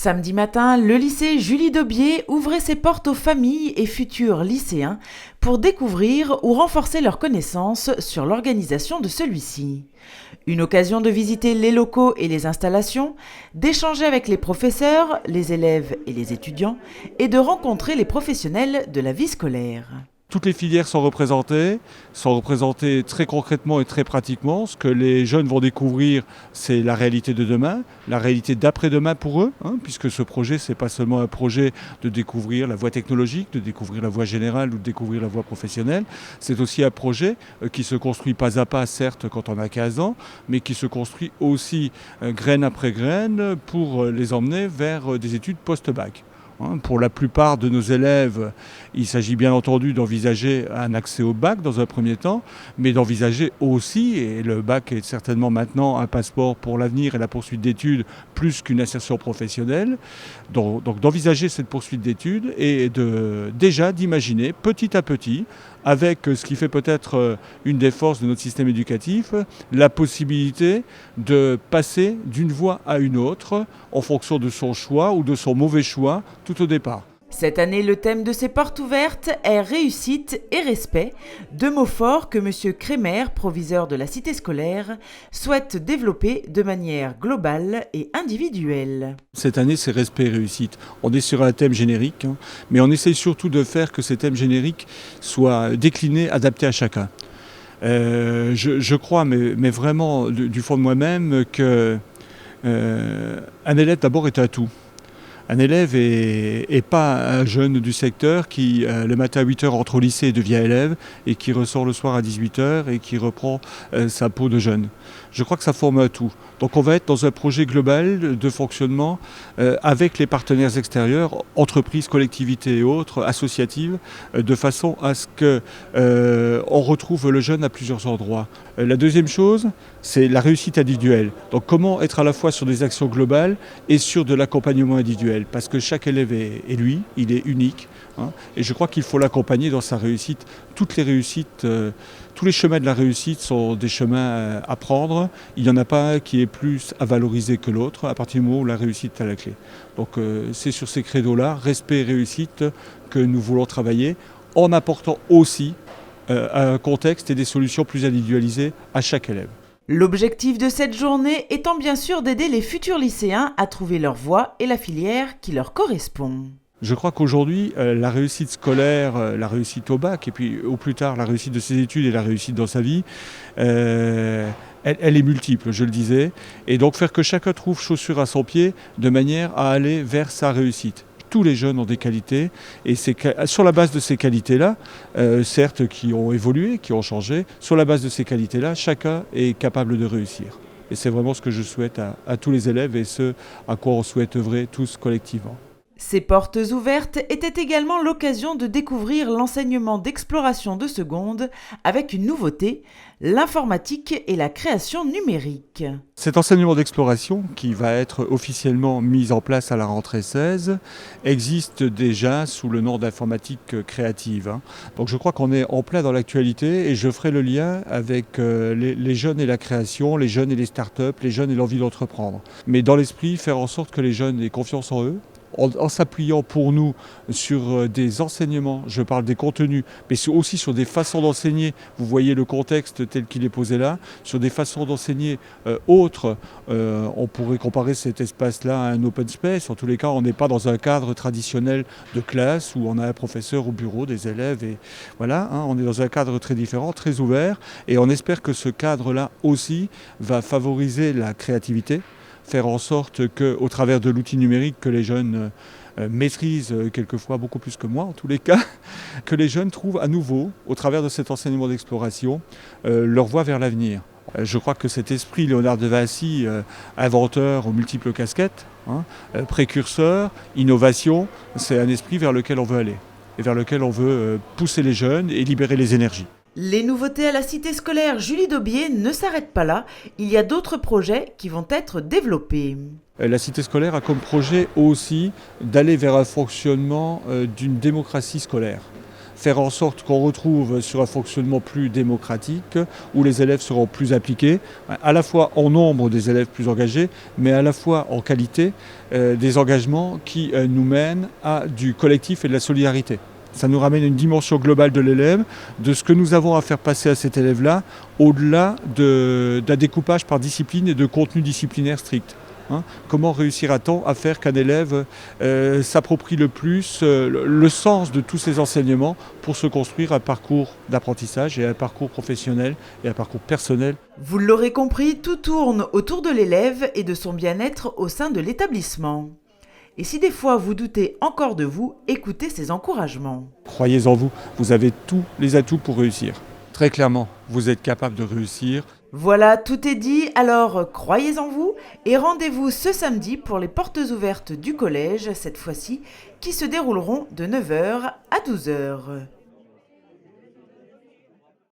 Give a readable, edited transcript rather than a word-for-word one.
Samedi matin, le lycée Julie Daubié ouvrait ses portes aux familles et futurs lycéens pour découvrir ou renforcer leurs connaissances sur l'organisation de celui-ci. Une occasion de visiter les locaux et les installations, d'échanger avec les professeurs, les élèves et les étudiants et de rencontrer les professionnels de la vie scolaire. Toutes les filières sont représentées très concrètement et très pratiquement. Ce que les jeunes vont découvrir, c'est la réalité de demain, la réalité d'après-demain pour eux, puisque ce projet, ce n'est pas seulement un projet de découvrir la voie technologique, de découvrir la voie générale ou de découvrir la voie professionnelle. C'est aussi un projet qui se construit pas à pas, certes, quand on a 15 ans, mais qui se construit aussi graine après graine pour les emmener vers des études post-bac. Pour la plupart de nos élèves, il s'agit bien entendu d'envisager un accès au bac dans un premier temps, mais d'envisager aussi, et le bac est certainement maintenant un passeport pour l'avenir et la poursuite d'études plus qu'une insertion professionnelle, donc d'envisager cette poursuite d'études et déjà d'imaginer petit à petit, avec ce qui fait peut-être une des forces de notre système éducatif, la possibilité de passer d'une voie à une autre en fonction de son choix ou de son mauvais choix tout au départ. Cette année, le thème de ces portes ouvertes est réussite et respect, deux mots forts que M. Crémer, proviseur de la cité scolaire, souhaite développer de manière globale et individuelle. Cette année, c'est respect et réussite. On est sur un thème générique, mais on essaye surtout de faire que ces thèmes génériques soient déclinés, adaptés à chacun. Je crois, mais vraiment du fond de moi-même, qu'un élève d'abord est un tout. Un élève est pas un jeune du secteur qui, le matin à 8h, entre au lycée et devient élève et qui ressort le soir à 18h et qui reprend sa peau de jeune. Je crois que ça forme un tout. Donc on va être dans un projet global de fonctionnement avec les partenaires extérieurs, entreprises, collectivités et autres, associatives, de façon à ce qu'on retrouve le jeune à plusieurs endroits. La deuxième chose, c'est la réussite individuelle. Donc comment être à la fois sur des actions globales et sur de l'accompagnement individuel. Parce que chaque élève est lui, il est unique. Et je crois qu'il faut l'accompagner dans sa réussite. Toutes les réussites, tous les chemins de la réussite sont des chemins à prendre. Il n'y en a pas un qui est plus à valoriser que l'autre à partir du moment où la réussite est à la clé. Donc c'est sur ces credos-là, respect et réussite, que nous voulons travailler en apportant aussi un contexte et des solutions plus individualisées à chaque élève. L'objectif de cette journée étant bien sûr d'aider les futurs lycéens à trouver leur voie et la filière qui leur correspond. Je crois qu'aujourd'hui, la réussite scolaire, la réussite au bac, et puis au plus tard la réussite de ses études et la réussite dans sa vie, elle est multiple, je le disais. Et donc faire que chacun trouve chaussure à son pied de manière à aller vers sa réussite. Tous les jeunes ont des qualités et c'est sur la base de ces qualités-là, certes qui ont évolué, qui ont changé, sur la base de ces qualités-là, chacun est capable de réussir. Et c'est vraiment ce que je souhaite à tous les élèves et ce à quoi on souhaite œuvrer tous collectivement. Ces portes ouvertes étaient également l'occasion de découvrir l'enseignement d'exploration de seconde avec une nouveauté, l'informatique et la création numérique. Cet enseignement d'exploration, qui va être officiellement mis en place à la rentrée 16, existe déjà sous le nom d'informatique créative. Donc je crois qu'on est en plein dans l'actualité et je ferai le lien avec les jeunes et la création, les jeunes et les startups, les jeunes et l'envie d'entreprendre. Mais dans l'esprit, faire en sorte que les jeunes aient confiance en eux, en s'appuyant pour nous sur des enseignements, je parle des contenus, mais aussi sur des façons d'enseigner, vous voyez le contexte tel qu'il est posé là, sur des façons d'enseigner autres, on pourrait comparer cet espace-là à un open space, en tous les cas on n'est pas dans un cadre traditionnel de classe où on a un professeur au bureau, des élèves, et voilà, on est dans un cadre très différent, très ouvert, et on espère que ce cadre-là aussi va favoriser la créativité, faire en sorte qu'au travers de l'outil numérique que les jeunes maîtrisent quelquefois beaucoup plus que moi en tous les cas, que les jeunes trouvent à nouveau, au travers de cet enseignement d'exploration, leur voie vers l'avenir. Je crois que cet esprit Léonard de Vinci, inventeur aux multiples casquettes, précurseur, innovation, c'est un esprit vers lequel on veut aller et vers lequel on veut pousser les jeunes et libérer les énergies. Les nouveautés à la cité scolaire Julie Daubié ne s'arrêtent pas là, il y a d'autres projets qui vont être développés. La cité scolaire a comme projet aussi d'aller vers un fonctionnement d'une démocratie scolaire. faire en sorte qu'on retrouve sur un fonctionnement plus démocratique, où les élèves seront plus impliqués, à la fois en nombre des élèves plus engagés, mais à la fois en qualité des engagements qui nous mènent à du collectif et de la solidarité. Ça nous ramène à une dimension globale de l'élève, de ce que nous avons à faire passer à cet élève-là, au-delà d'un découpage par discipline et de contenu disciplinaire strict. Comment réussira-t-on à faire qu'un élève s'approprie le plus le sens de tous ces enseignements pour se construire un parcours d'apprentissage et un parcours professionnel et un parcours personnel. Vous l'aurez compris, tout tourne autour de l'élève et de son bien-être au sein de l'établissement. Et si des fois vous doutez encore de vous, écoutez ces encouragements. Croyez en vous, vous avez tous les atouts pour réussir. Très clairement, vous êtes capable de réussir. Voilà, tout est dit, alors croyez en vous et rendez-vous ce samedi pour les portes ouvertes du collège, cette fois-ci, qui se dérouleront de 9h à 12h.